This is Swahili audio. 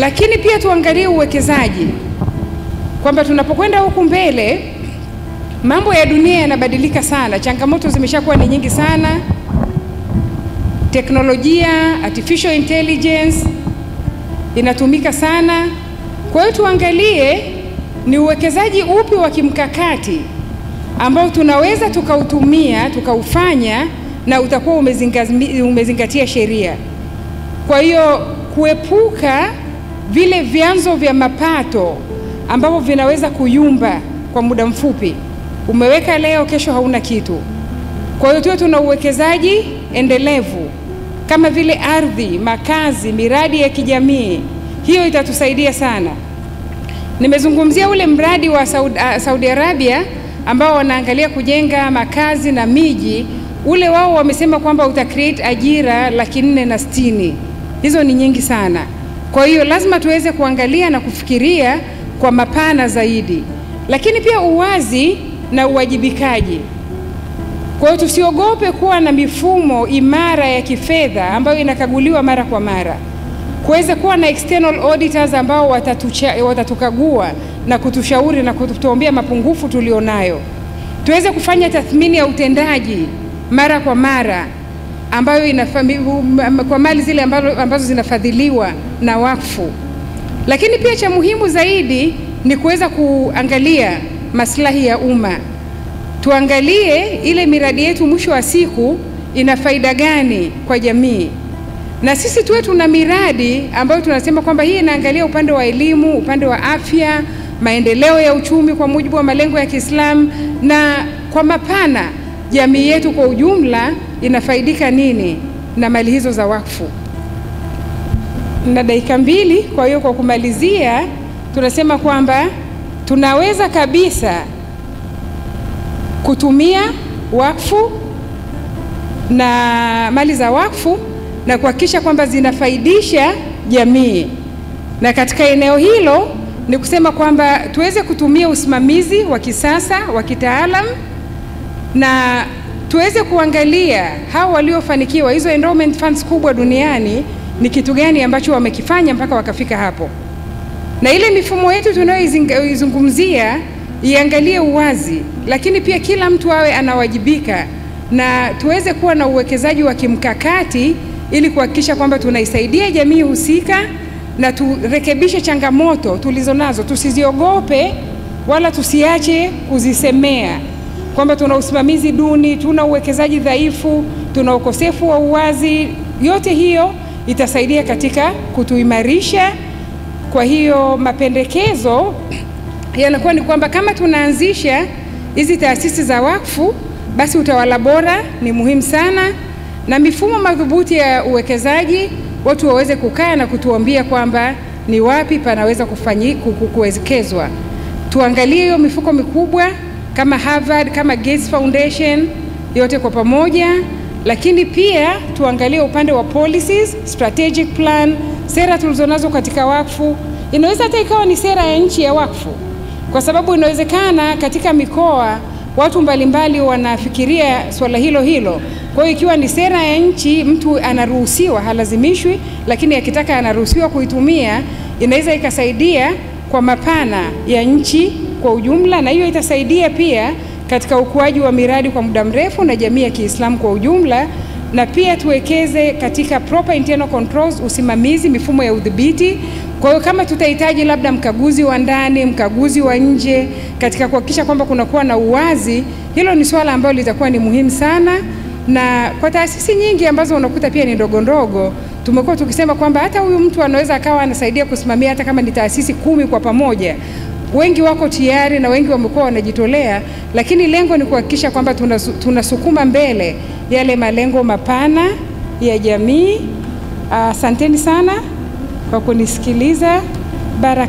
Lakini pia tuangalie uwekezaji, kwamba tunapokwenda huku mbele mambo ya dunia yanabadilika sana, changamoto zimeshakuwa ni nyingi sana, teknolojia, artificial intelligence inatumika sana. Kwa hiyo tuangalie ni uwekezaji upi wa kimkakati ambao tunaweza tukautumia, tukaufanya na utakuwa umezingatia sheria. Kwa hiyo kuepuka vile vyanzo vya mapato ambavyo vinaweza kuyumba kwa muda mfupi. Umeweka leo, kesho hauna kitu. Kwa hiyo tuwe tuna uwekezaji endelevu kama vile ardhi, makazi, miradi ya kijamii. Hiyo itatusaidia sana. Nimezungumzia ule mradi wa Saudi Arabia ambao wanaangalia kujenga makazi na miji. Ule wao wamesema kwamba uta create ajira 460,000. Hizo ni nyingi sana. Kwa hiyo lazima tuweze kuangalia na kufikiria kwa mapana zaidi. Lakini pia uwazi na uwajibikaji. Kwa hiyo tusiogope kuwa na mifumo imara ya kifedha ambayo inakaguliwa mara kwa mara. Kuweza kuwa na external auditors ambao watatukagua na kutushauri na kutuombea mapungufu tulionayo. Tuweze kufanya tathmini ya utendaji mara kwa mara ambayo kwa mali zile ambazo zinafadhiliwa na wakfu. Lakini pia cha muhimu zaidi ni kuweza kuangalia maslahi ya umma. Tuangalie ile miradi yetu mwisho wa siku ina faida gani kwa jamii. Na sisi tuwe tuna miradi ambayo tunasema kwamba hii inaangalia upande wa elimu, upande wa afya, maendeleo ya uchumi kwa mujibu wa malengo ya Kiislamu, na kwa mapana jamii yetu kwa ujumla inafaidika nini na mali hizo za wakfu. Na dakika 2, kwa hiyo kwa kumalizia tunasema kwamba tunaweza kabisa kutumia wakfu na mali za wakfu na kuhakikisha kwamba zinafaidisha jamii. Na katika eneo hilo ni kusema kwamba tuweze kutumia usimamizi wa kisasa wa kitaalam na tuweze kuangalia hao waliofanikiwa, hizo endowment funds kubwa duniani, ni kitu gani ambacho wamekifanya mpaka wakafika hapo. Na ile mifumo yetu tunayoizungumzia iangalie uwazi, lakini pia kila mtu awe anawajibika, na tuweze kuwa na uwekezaji wa kimkakati ili kuhakikisha kwamba tunaisaidia jamii husika na turekebishe changamoto tulizonazo. Tusiziogope wala tusiache kuzisemea kwamba tuna usimamizi duni, tuna uwekezaji dhaifu, tuna ukosefu wa uwazi. Yote hiyo itasaidia katika kutuimarisha. Kwa hiyo mapendekezo yanakuwa ni kwamba kama tunaanzisha hizi taasisi za wakfu, basi utawala bora ni muhimu sana, na mifumo madhubuti ya uwekezaji watu waweze kukaa na kutuambia kwamba ni wapi panaweza kuwekezwa. Tuangalie hiyo mifuko mikubwa kama Harvard, kama Gates Foundation, yote kwa pamoja. Lakini pia tuangalie upande wa policies, strategic plan, sera tulizonazo katika wakfu. Inaweza hata ikawa ni sera ya nchi ya wakfu, kwa sababu inawezekana katika mikoa watu mbalimbali wanafikiria swala hilo. Kwa hiyo ikiwa ni sera ya nchi, mtu anaruhusiwa, halazimishwi, lakini akitaka anaruhusiwa kuitumia, inaweza ikasaidia kwa mapana ya nchi kwa ujumla, na hiyo itasaidia pia katika ukuaji wa miradi kwa muda mrefu na jamii ya Kiislamu kwa ujumla. Na pia tuwekeze katika proper internal controls, usimamizi, mifumo ya udhibiti. Kwa hiyo kama tutahitaji labda mkaguzi wa ndani, mkaguzi wa nje, katika kuhakikisha kwamba kunakuwa na uwazi, hilo ni swala ambalo litakuwa ni muhimu sana. Na kwa taasisi nyingi ambazo unakuta pia ni ndogo ndogo, tumekuwa tukisema kwamba hata huyu mtu anaweza akawa anasaidia kusimamia hata kama ni taasisi 10 kwa pamoja. Wengi wako tayari na wengi wamekuwa wanajitolea, lakini lengo ni kuhakikisha kwamba tunasukuma mbele yale malengo mapana ya jamii. Asanteni sana kwa kunisikiliza. Baraka.